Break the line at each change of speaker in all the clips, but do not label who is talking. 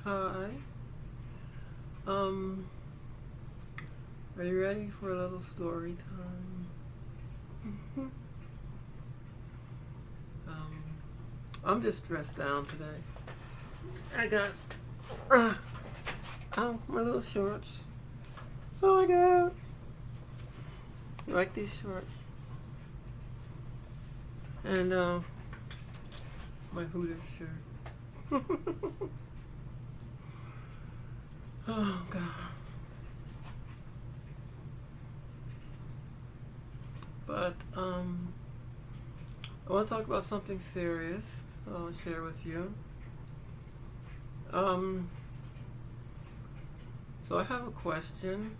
Hi. Um, are you ready for a little story time? um, I'm just stressed down today. I got uh, my little shorts. That's all I got. You like these shorts? And my Hooters shirt. Oh God. But I want to talk about something serious. I'll share with you. Um, so I have a question,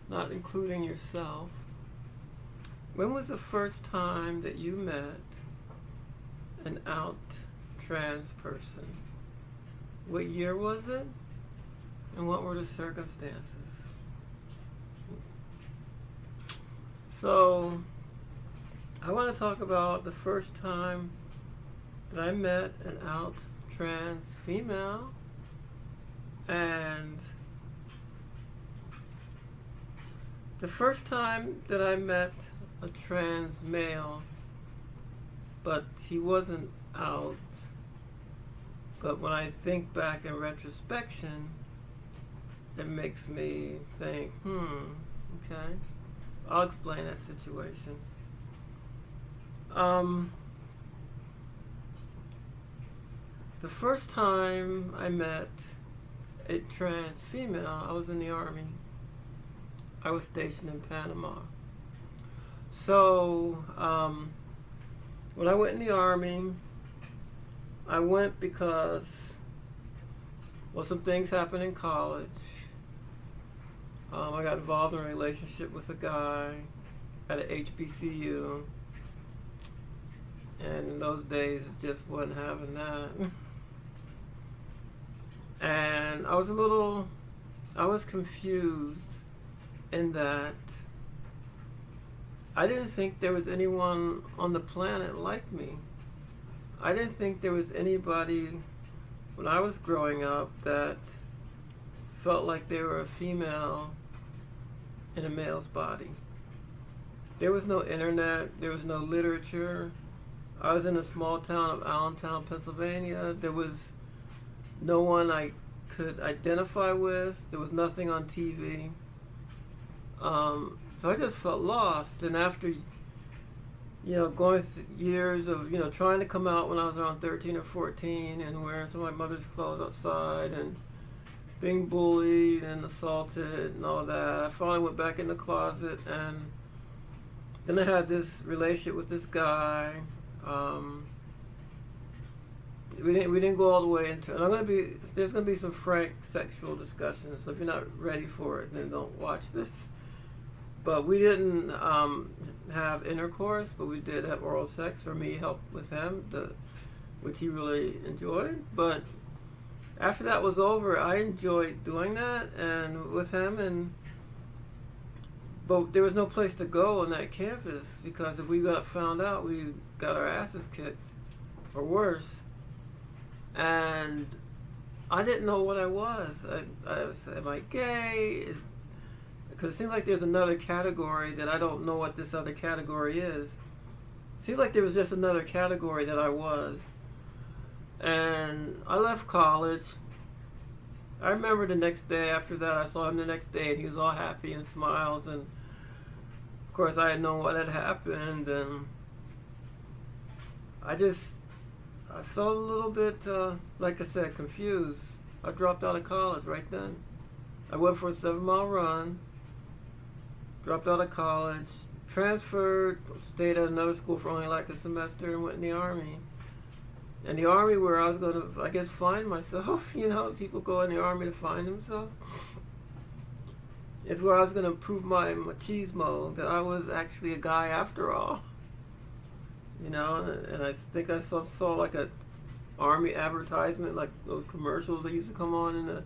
not including yourself. When was the first time that you met an out trans person? What year was it? And what were the circumstances? So, I want to talk about the first time that I met an out trans female, and the first time that I met a trans male, but he wasn't out. But when I think back in retrospection, it makes me think, okay, I'll explain that situation. The first time I met a trans female, I was in the Army. I was stationed in Panama. So, when I went in the Army, I went because, well, some things happened in college. I got involved in a relationship with a guy at a HBCU. And in those days, it just wasn't having that. And I was confused in that I didn't think there was anyone on the planet like me. I didn't think there was anybody when I was growing up that felt like they were a female in a male's body. There was no internet, there was no literature. I was in a small town of Allentown, Pennsylvania. There was no one I could identify with. There was nothing on TV. So I just felt lost. And after, going through years of, trying to come out when I was around 13 or 14 and wearing some of my mother's clothes outside and being bullied and assaulted and all that, I finally went back in the closet, and then I had this relationship with this guy. We didn't go all the way into it. And there's gonna be some frank sexual discussions. So if you're not ready for it, then don't watch this. But we didn't have intercourse, but we did have oral sex. For me, help with him, which he really enjoyed. But after that was over, I enjoyed doing that and with him, but there was no place to go on that campus, because if we got found out, we got our asses kicked, or worse. And I didn't know what I was. I was, am I gay? Because it seems like there's another category that I don't know what this other category is. It seems like there was just another category that I was. And I left college. I remember the next day after that, I saw him the next day, and he was all happy and smiles. And of course, I had known what had happened, and I felt a little bit, like I said, confused. I dropped out of college right then. I went for a 7-mile run, dropped out of college, transferred, stayed at another school for only like a semester, and went in the Army. And the Army, where I was going to, I guess, find myself, people go in the Army to find themselves, is where I was going to prove my machismo, that I was actually a guy after all. And I think I saw like a Army advertisement, like those commercials that used to come on in the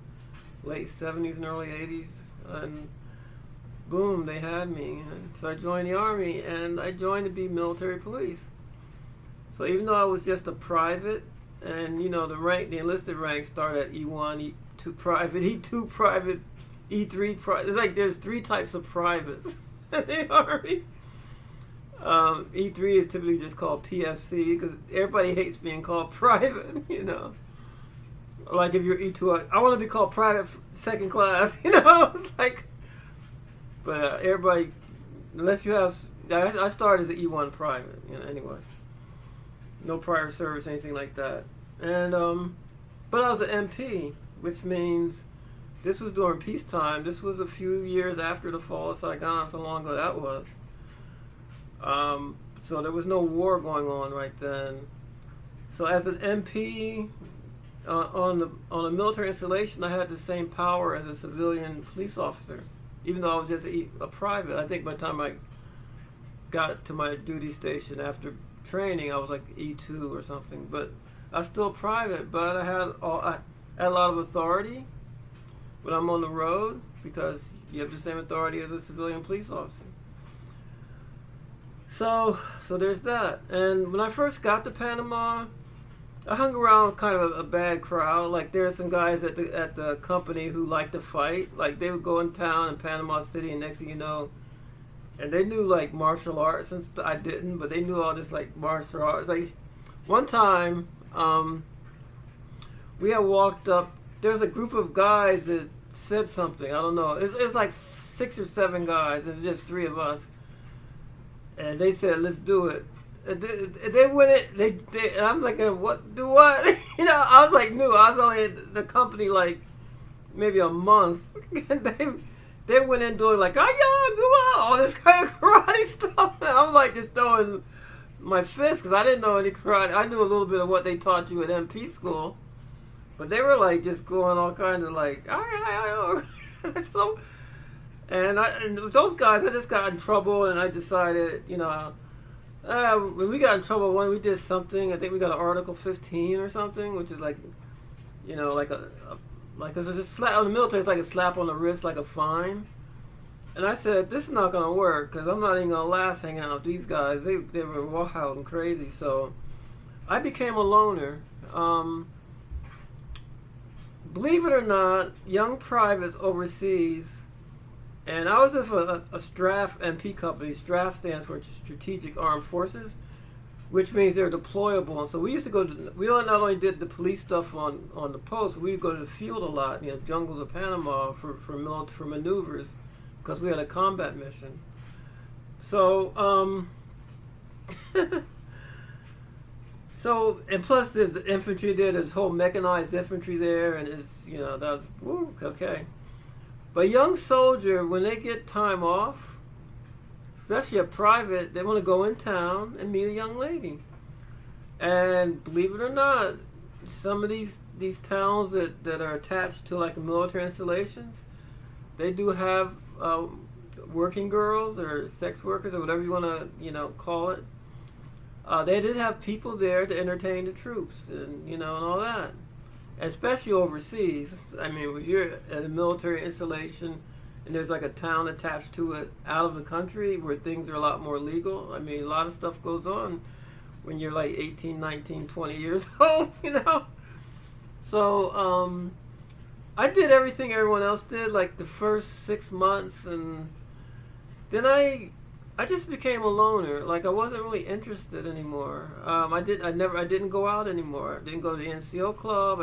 late 70s and early 80s, and boom, they had me. And so I joined the Army, and I joined to be military police. So even though I was just a private and the enlisted ranks start at E1, E2 private, E2 private, E3 private. It's like there's three types of privates in the Army. E3 is typically just called PFC because everybody hates being called private. Like if you're E2, I want to be called private second class. It's like, but everybody, unless you have, I started as an E1 private. Anyway, no prior service, anything like that. And but I was an MP, which means this was during peacetime. This was a few years after the fall of Saigon. So long ago that was. So there was no war going on right then. So as an MP on a military installation, I had the same power as a civilian police officer, even though I was just a private. I think by the time I got to my duty station after training, I was like E2 or something. But I was still private. But I had a lot of authority when I'm on the road because you have the same authority as a civilian police officer. So there's that. And when I first got to Panama, I hung around kind of a bad crowd. Like there are some guys at the company who liked to fight. Like they would go in town in Panama City, and next thing you know, and they knew like martial arts, and I didn't, but they knew all this like martial arts. Like one time, we had walked up. There was a group of guys that said something. I don't know. It was like 6 or 7 guys, and just 3 of us. And they said, "Let's do it." They went it. They I'm like, "What? Do what?" I was like new. I was only at the company like maybe a month. And they went in doing like, all this kind of karate stuff. And I'm like just throwing my fists because I didn't know any karate. I knew a little bit of what they taught you at MP school, but they were like just going all kinds of like, And with those guys, I just got in trouble, and I decided, when we got in trouble, when we did something, I think we got an Article 15 or something, which is like, like a slap on the military. It's like a slap on the wrist, like a fine. And I said, this is not going to work because I'm not even going to last hanging out with these guys. They were wild and crazy. So I became a loner. Believe it or not, young privates overseas. And I was with a STRAF MP company. STRAF stands for Strategic Armed Forces, which means they're deployable. And so we used to we not only did the police stuff on the post, we would go to the field a lot, jungles of Panama for maneuvers, because we had a combat mission. So, and plus there's infantry there, there's whole mechanized infantry there, and that was, okay. But young soldier, when they get time off, especially a private, they want to go in town and meet a young lady. And believe it or not, some of these towns that are attached to like military installations, they do have working girls or sex workers or whatever you want to call it. They did have people there to entertain the troops and all that. Especially overseas. I mean, if you're at a military installation and there's like a town attached to it out of the country where things are a lot more legal, I mean, a lot of stuff goes on when you're like 18, 19, 20 years old, So, I did everything everyone else did, like the first 6 months, and then I just became a loner. Like I wasn't really interested anymore. I didn't go out anymore. I didn't go to the NCO club.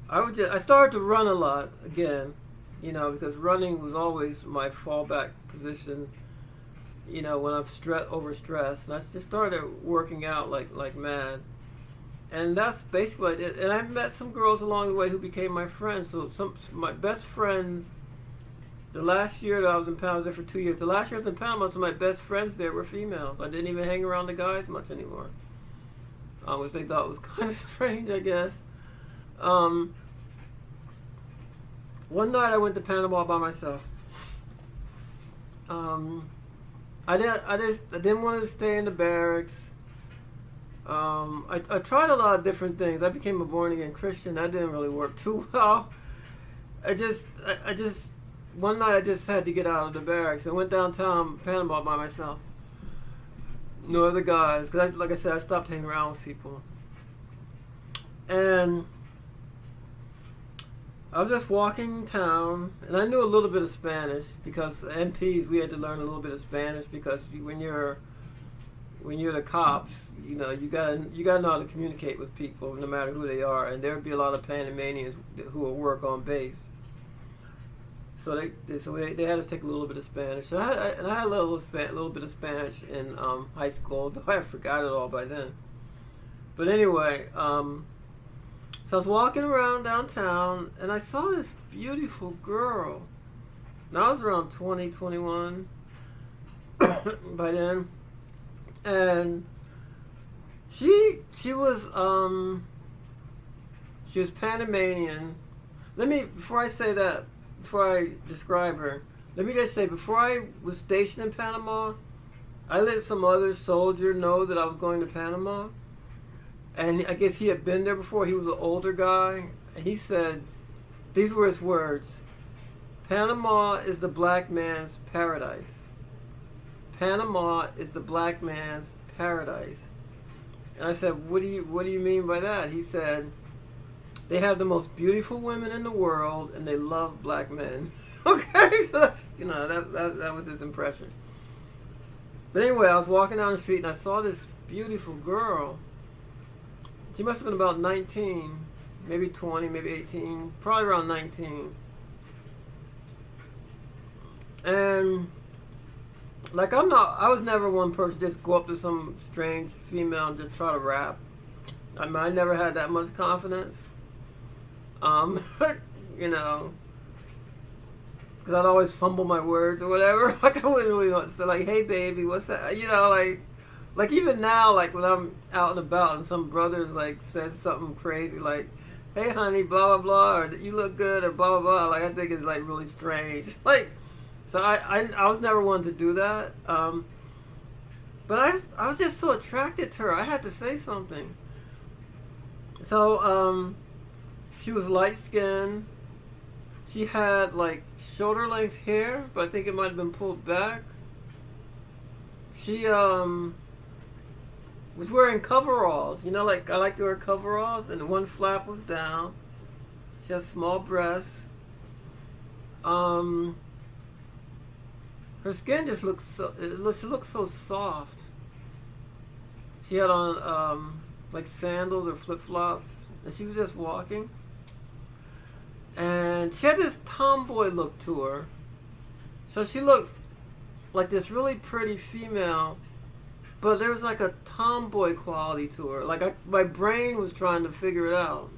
I started to run a lot again, because running was always my fallback position, when I'm overstressed. And I just started working out like mad. And that's basically what I did. And I met some girls along the way who became my friends. So my best friends. The last year that I was in Panama, I was there for 2 years. The last year I was in Panama, some of my best friends there were females. I didn't even hang around the guys much anymore, which they thought was kind of strange, I guess. One night I went to Panama by myself. I didn't want to stay in the barracks. I tried a lot of different things. I became a born again Christian. That didn't really work too well. One night I just had to get out of the barracks. I went downtown Panama by myself. No other guys. Because like I said, I stopped hanging around with people. And I was just walking town, and I knew a little bit of Spanish because MPs we had to learn a little bit of Spanish because when you're the cops, you gotta know how to communicate with people no matter who they are, and there'd be a lot of Panamanians who would work on base. So they had us take a little bit of Spanish. So I had a little bit of Spanish in high school, though I forgot it all by then. But anyway, so I was walking around downtown, and I saw this beautiful girl. Now I was around 20, 21 by then, and she was Panamanian. Before I describe her, let me just say, before I was stationed in Panama, I let some other soldier know that I was going to Panama. And I guess he had been there before. He was an older guy. And he said, these were his words: Panama is the black man's paradise. Panama is the black man's paradise. And I said, what do you mean by that? He said, they have the most beautiful women in the world, and they love black men. Okay, so that's, that was his impression. But anyway, I was walking down the street, and I saw this beautiful girl. She must have been about 19, maybe 20, maybe 18, probably around 19. And I was never one person to just go up to some strange female and just try to rap. I never had that much confidence. Because I'd always fumble my words or whatever. I wouldn't really want to say, hey baby, what's that? Like even now, like when I'm out and about and some brother says something crazy like, hey honey, blah blah blah, or you look good, or blah blah blah, I think it's really strange. So I was never one to do that. But I was just so attracted to her. I had to say something. So she was light skinned. She had shoulder length hair, but I think it might have been pulled back. She was wearing coveralls. I like to wear coveralls, and one flap was down. She has small breasts. Her skin just looks so soft. She had on sandals or flip flops, and she was just walking. And she had this tomboy look to her. So she looked like this really pretty female, but there was a tomboy quality to her. My brain was trying to figure it out.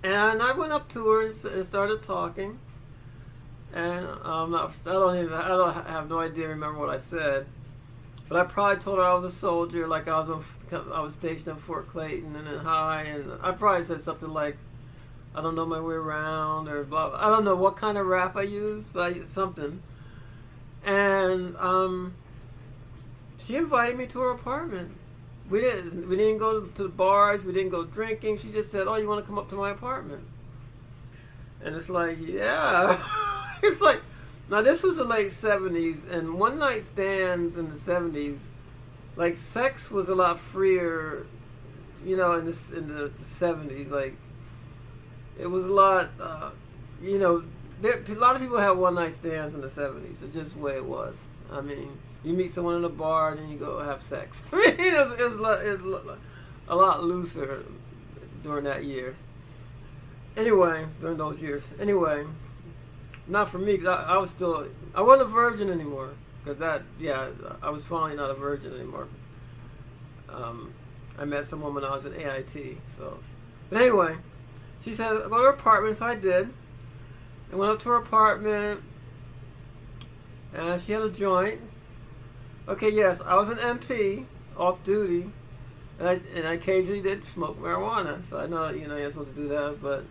And I went up to her and started talking. And I don't have no idea, remember what I said. But I probably told her I was a soldier, I was stationed at Fort Clayton and then high, and I probably said something like, I don't know my way around, or blah, blah. I don't know what kind of rap I used, but I used something. And she invited me to her apartment. We didn't go to the bars, we didn't go drinking. She just said, oh, you want to come up to my apartment? And it's yeah. It's now this was the late 70s, and one night stands in the 70s, sex was a lot freer, in the 70s. It was a lot, a lot of people had one night stands in the 70s. It's just the way it was. I mean, you meet someone in a bar and then you go have sex. It was a lot looser during that year. Anyway, during those years. Anyway. Not for me, because I wasn't a virgin anymore. Because I was finally not a virgin anymore. I met someone when I was in AIT, so. But anyway, she said, go to her apartment, so I did. I went up to her apartment, and she had a joint. Okay, yes, I was an MP, off duty, and I occasionally did smoke marijuana, so I know, you're supposed to do that, but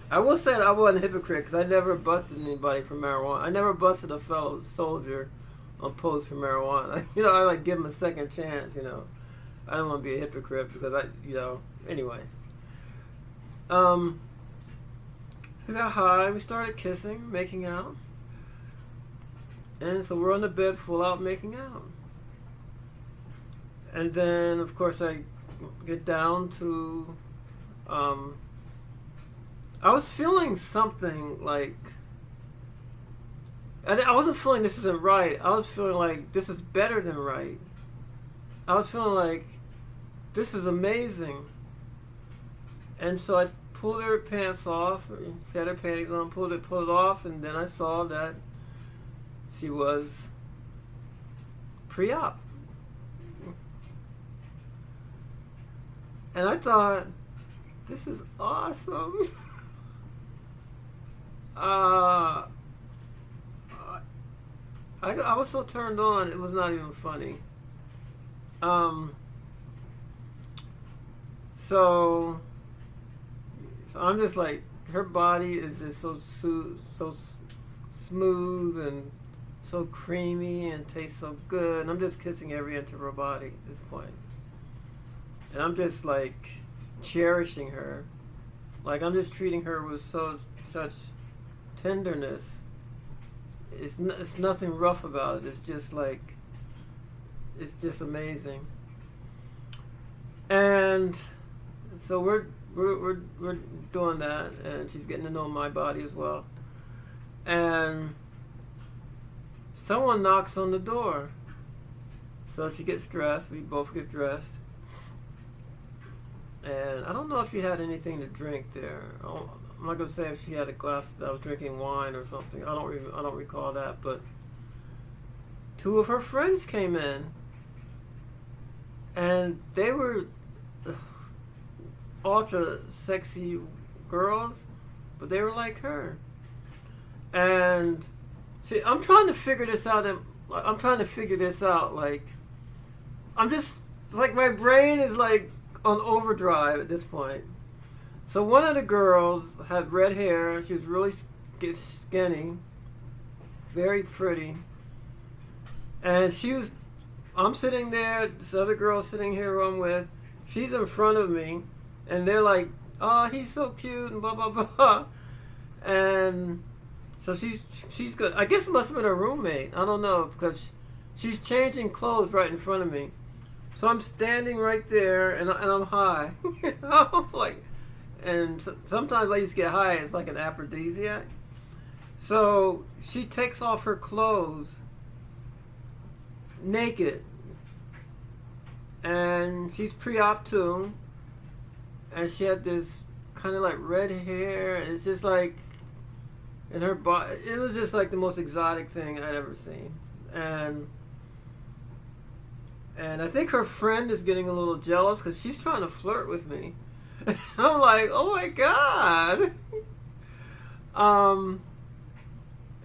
I will say that I wasn't a hypocrite, because I never busted anybody for marijuana. I never busted a fellow soldier on post for marijuana. I give him a second chance, I don't want to be a hypocrite, because anyway. We got high, we started kissing, making out. And so we're on the bed full out making out. And then, of course, I get down to. I was feeling something like. I wasn't feeling this isn't right. I was feeling like this is better than right. I was feeling like this is amazing. And so I pulled her pants off. She had her panties on, pulled it off, and then I saw that she was pre-op. And I thought, this is awesome. I was so turned on, it was not even funny. So I'm just like, her body is just so smooth and so creamy and tastes so good. And I'm just kissing every inch of her body at this point. And I'm just like cherishing her. Like I'm just treating her with such tenderness. It's nothing rough about it. It's just like, it's just amazing. And so we're doing that, and she's getting to know my body as well. And someone knocks on the door. So she gets dressed. We both get dressed. And I don't know if she had anything to drink there. I'm not gonna say if she had a glass that was drinking wine or something. I don't recall that. But two of her friends came in, and they were ultra sexy girls, but they were like her. And see, I'm trying to figure this out. Like, I'm just like, my brain is like on overdrive at this point. So one of the girls had red hair. She was really skinny, very pretty. And I'm sitting there, this other girl sitting here who I'm with, she's in front of me, and they're like, oh, he's so cute, and blah, blah, blah. And so she's good. I guess it must have been her roommate. I don't know, because she's changing clothes right in front of me. So I'm standing right there, and I'm high. You know? Like, and sometimes I used to get high, it's like an aphrodisiac. So she takes off her clothes naked, and she's pre-op too, and she had this kind of like red hair, and it's just like in her body, it was just like the most exotic thing I'd ever seen. And I think her friend is getting a little jealous because she's trying to flirt with me. I'm like, oh my god.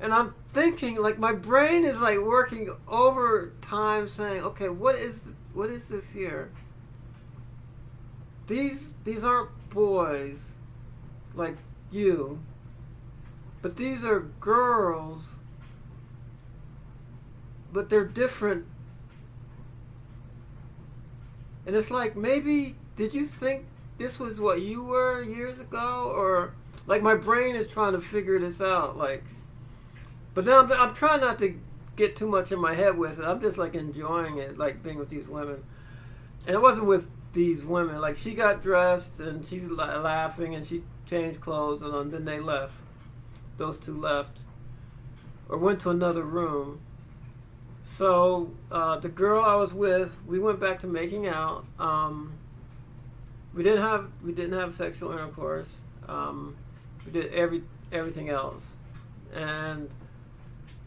And I'm thinking, like, my brain is like working overtime, saying, okay, what is this here? These aren't boys like you, but these are girls, but they're different. And it's like, maybe, did you think this was what you were years ago? Or, like, my brain is trying to figure this out, like. But then I'm trying not to get too much in my head with it. I'm just like enjoying it, like being with these women. And it wasn't with these women. Like, she got dressed and she's laughing and she changed clothes, and then they left. Those two left, or went to another room. So the girl I was with, we went back to making out. We didn't have sexual intercourse. We did everything else, and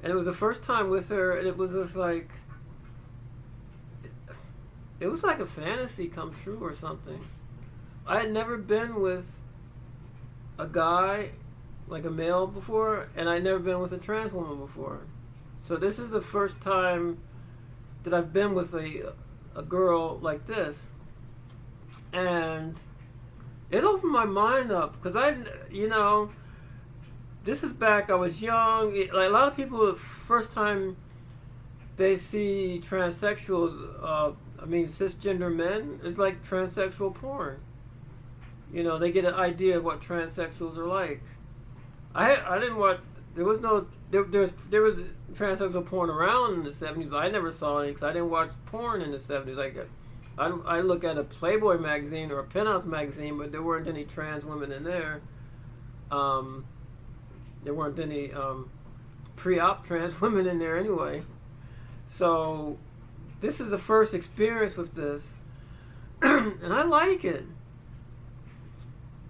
it was the first time with her, and it was just like, it was like a fantasy come true or something. I had never been with a guy, like a male, before, and I'd never been with a trans woman before. So this is the first time that I've been with a girl like this. And it opened my mind up, because this is back, I was young. Like, a lot of people, the first time they see transsexuals, cisgender men, it's like transsexual porn. They get an idea of what transsexuals are like. I didn't watch. There was transsexual porn around in the 70s, but I never saw any because I didn't watch porn in the 70s. Like, I look at a Playboy magazine or a Penthouse magazine, but there weren't any trans women in there. Um, there weren't any pre-op trans women in there anyway. So this is the first experience with this, and I like it.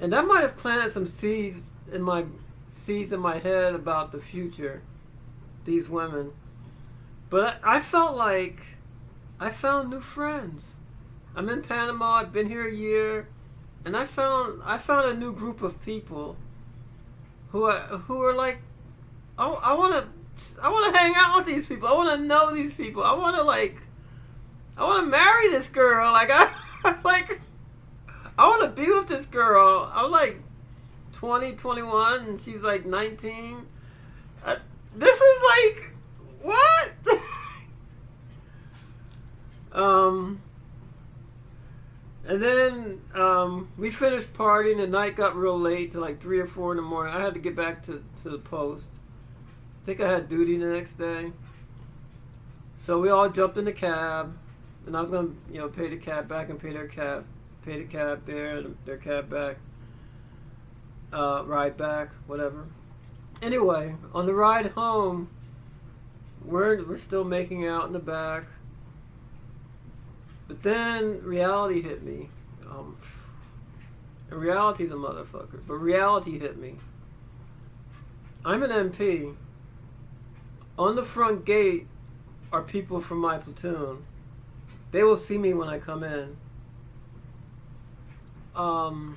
And that might have planted some seeds in my head about the future, these women. But I felt like I found new friends. I'm in Panama. I've been here a year, and I found a new group of people who are like, I want to hang out with these people. I want to know these people. I want to marry this girl. Like I like, I want to be with this girl. I'm like 20, 21, and she's like 19. This is like, what? And then we finished partying. The night got real late, to like 3 or 4 in the morning. I had to get back to the post. I think I had duty the next day. So we all jumped in the cab, and I was gonna, pay the cab back and pay the cab there, and their cab back, ride back, whatever. Anyway, on the ride home, we're still making out in the back. But then reality hit me. And reality's a motherfucker. But reality hit me. I'm an MP. On the front gate are people from my platoon. They will see me when I come in. Other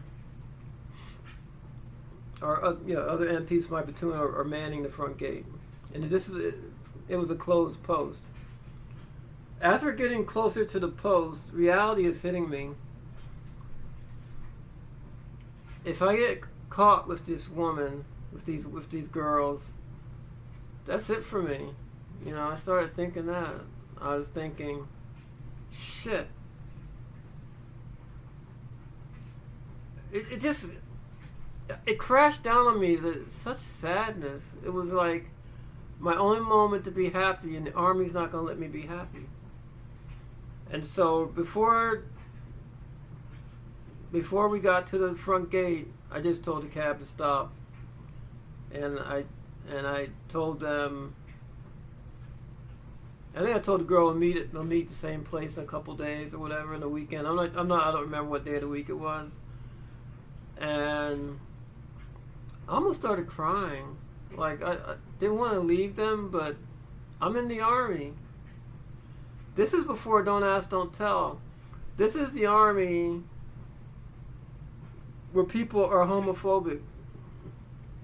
MPs from my platoon are manning the front gate. And it was a closed post. As we're getting closer to the post, reality is hitting me. If I get caught with this woman, with these girls, that's it for me. I started thinking that. I was thinking, shit. It crashed down on me, such sadness. It was like my only moment to be happy, and the Army's not going to let me be happy. And so before we got to the front gate, I just told the cab to stop, and I told them. I think I told the girl we'll meet the same place in a couple days or whatever in the weekend. I don't remember what day of the week it was, and I almost started crying. Like I didn't want to leave them, but I'm in the Army. This is before Don't Ask, Don't Tell. This is the Army where people are homophobic.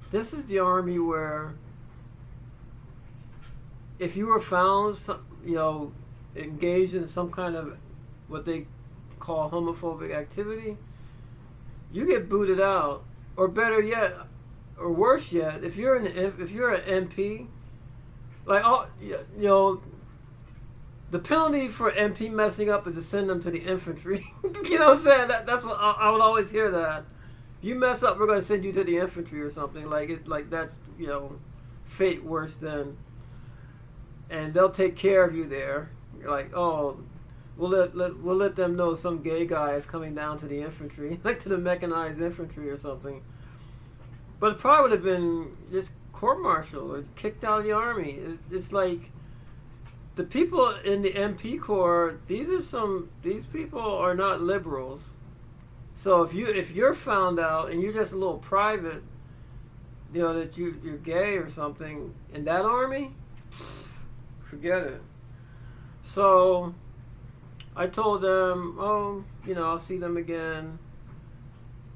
This is the Army where if you were found, engaged in some kind of what they call homophobic activity, you get booted out. Or better yet, or worse yet, if you're an MP, the penalty for MP messing up is to send them to the infantry. You know what I'm saying? That's what I would always hear that. You mess up, we're going to send you to the infantry or something. Like that's, fate worse than. And they'll take care of you there. You're like, oh, we'll let them know some gay guy is coming down to the infantry, like to the mechanized infantry or something. But it probably would have been just court-martialed or kicked out of the Army. It's like the people in the MP Corps. These people are not liberals. So if you're found out and you're just a little private, that you're gay or something in that Army, forget it. So I told them, I'll see them again.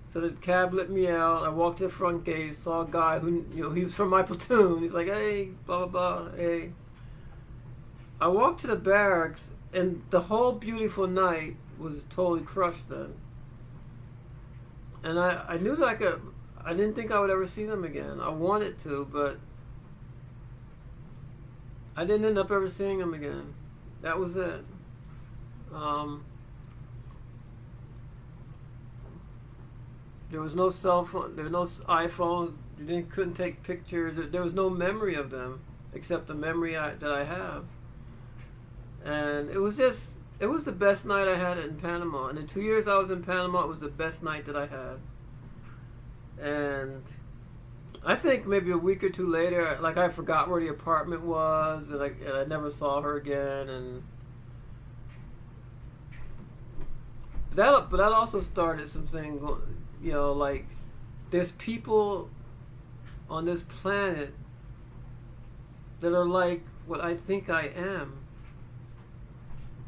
So the cab let me out. I walked to the front gate, saw a guy who, he was from my platoon. He's like, hey, blah, blah, blah, hey. I walked to the barracks, and the whole beautiful night was totally crushed then. And I knew that I didn't think I would ever see them again. I wanted to, but I didn't end up ever seeing them again. That was it. There was no cell phone. There were no iPhones. You couldn't take pictures. There was no memory of them except the memory that I have. And it was just it was the best night I had in Panama. In the 2 years I was in Panama, it was the best night that I had. And I think maybe a week or two later, like I forgot where the apartment was, and I never saw her again. And but that also started something, like there's people on this planet that are like what I think I am.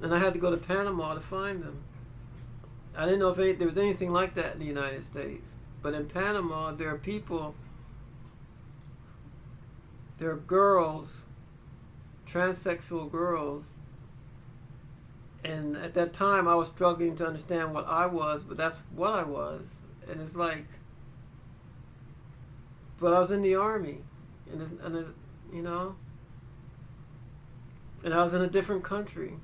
And I had to go to Panama to find them. I didn't know if there was anything like that in the United States. But in Panama, there are people, there are girls, transsexual girls. And at that time, I was struggling to understand what I was, but that's what I was. And it's like, but I was in the army. And I was in a different country.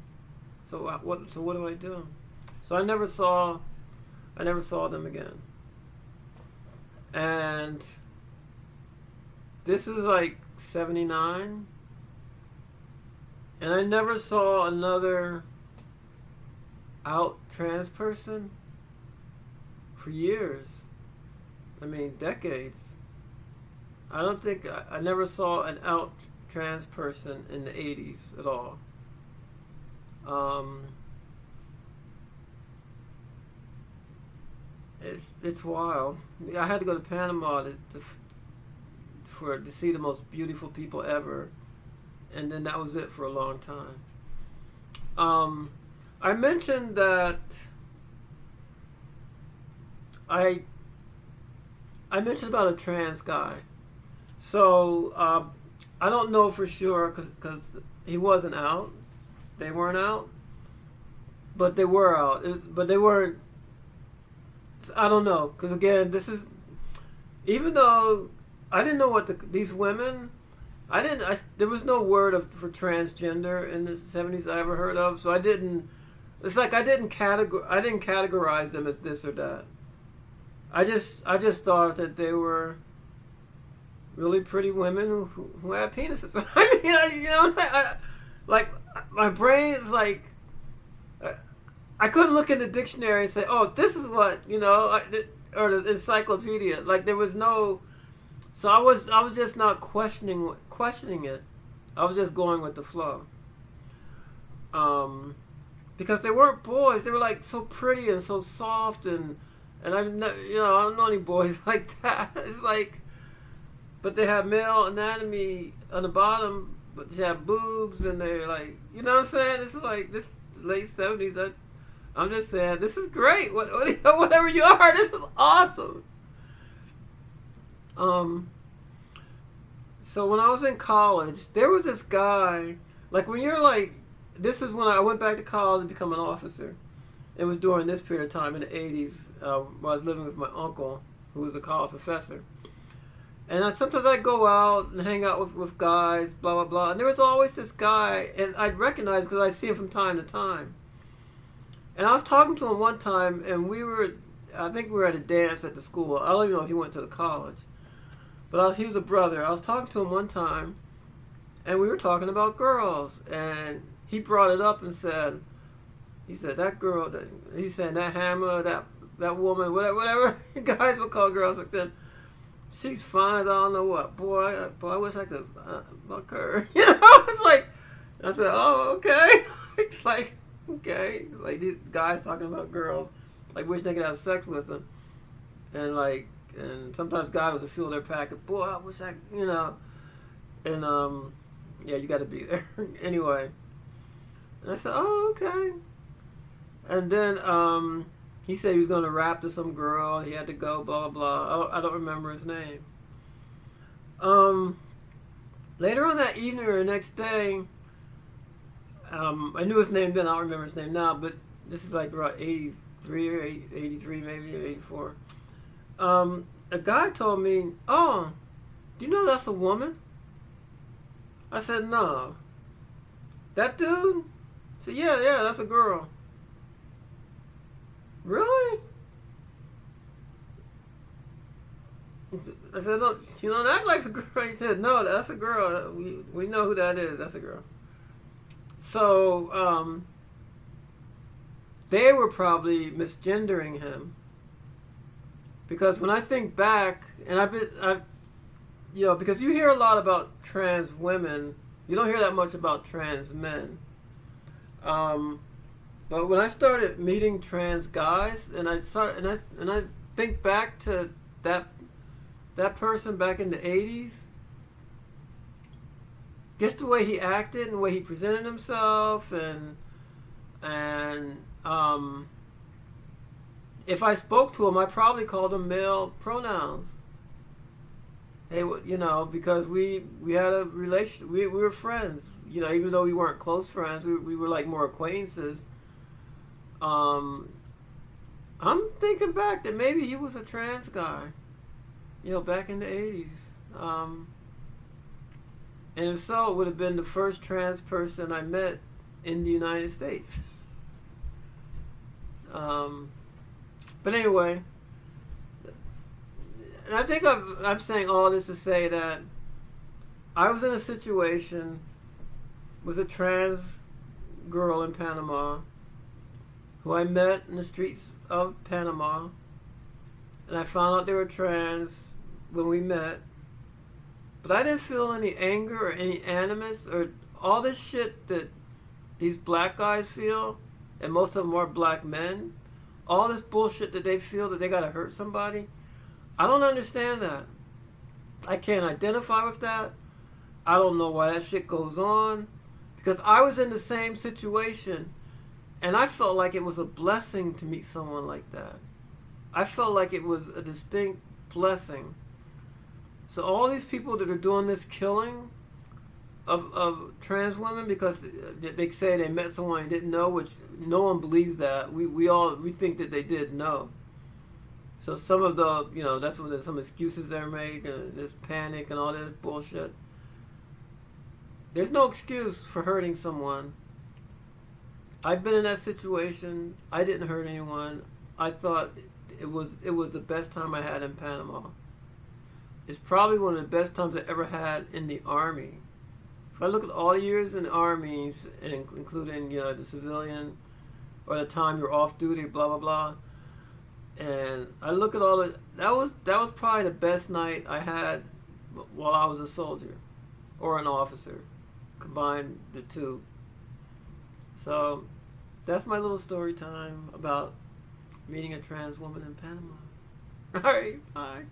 So what do I do? So I never saw them again. And this is like 79, and I never saw another out trans person for years. I mean, decades. I don't think I never saw an out trans person in the 80s at all. It's wild. I had to go to Panama to see the most beautiful people ever, and then that was it for a long time. I mentioned that I mentioned about a trans guy. So I don't know for sure because he wasn't out. They weren't out, but they were out. But they weren't. I don't know, because again, even though I didn't know what these women, there was no word for transgender in the 70s I ever heard of, so it's like I didn't categorize them as this or that. I just thought that they were really pretty women who had penises. I mean, you know what I'm saying? My brain is like, I couldn't look in the dictionary and say, "Oh, this is what," or the encyclopedia. Like there was no. So I was just not questioning it. I was just going with the flow. Because they weren't boys. They were like so pretty and so soft and I don't know any boys like that. It's like, but they have male anatomy on the bottom, but they have boobs and they're like, you know what I'm saying? This is like this late 70s. I'm just saying, this is great. Whatever you are, this is awesome. So when I was in college, there was this guy. Like when you're like, this is when I went back to college to become an officer. It was during this period of time in the 80s, when I was living with my uncle, who was a college professor. And sometimes I'd go out and hang out with guys, blah, blah, blah. And there was always this guy, and I'd recognize because I'd see him from time to time. And I was talking to him one time, and I think we were at a dance at the school. I don't even know if he went to the college. But he was a brother. I was talking to him one time, and we were talking about girls. And he brought it up and said, that girl, he said, that hammer, that woman, whatever guys would call girls back then, she's fine as I don't know what. Boy, I wish I could fuck her. It's like, I said, oh, okay. It's like, okay, like these guys talking about girls, like wish they could have sex with them, and sometimes guys would feel their packet. Boy, I wish and yeah, you got to be there anyway. And I said, oh, okay. And then he said he was going to rap to some girl. He had to go, blah blah. I don't remember his name. Later on that evening or the next day. I knew his name then. I don't remember his name now, but this is like around 83 or 83, maybe 84. A guy told me, "Oh, do you know that's a woman?" I said, "No." That dude? I said, "Yeah, that's a girl." Really? I said, "No, you don't act like a girl." He said, "No, that's a girl. We know who that is. That's a girl." So, they were probably misgendering him. Because when I think back, and because you hear a lot about trans women, you don't hear that much about trans men. But when I started meeting trans guys, and I think back to that person back in the '80s, just the way he acted and the way he presented himself, and if I spoke to him, I probably called him male pronouns. Hey, because we had a relation, we were friends. Even though we weren't close friends, we were like more acquaintances. I'm thinking back that maybe he was a trans guy, back in the '80s. And if so, it would have been the first trans person I met in the United States. But anyway, and I think I'm saying all this to say that I was in a situation with a trans girl in Panama who I met in the streets of Panama, and I found out they were trans when we met. But I didn't feel any anger or any animus or all this shit that these black guys feel, and most of them are black men. All this bullshit that they feel that they gotta hurt somebody. I don't understand that. I can't identify with that. I don't know why that shit goes on. Because I was in the same situation, and I felt like it was a blessing to meet someone like that. I felt like it was a distinct blessing. So all these people that are doing this killing of trans women because they say they met someone they didn't know, which no one believes that. We think that they did know. So some of the, that's what some excuses they're making, and this panic and all this bullshit. There's no excuse for hurting someone. I've been in that situation. I didn't hurt anyone. I thought it was the best time I had in Panama. It's probably one of the best times I ever had in the Army. If I look at all the years in the armies, including the civilian, or the time you're off duty, blah blah blah, and I look at all that was probably the best night I had while I was a soldier or an officer. Combine the two. So that's my little story time about meeting a trans woman in Panama. All right, bye.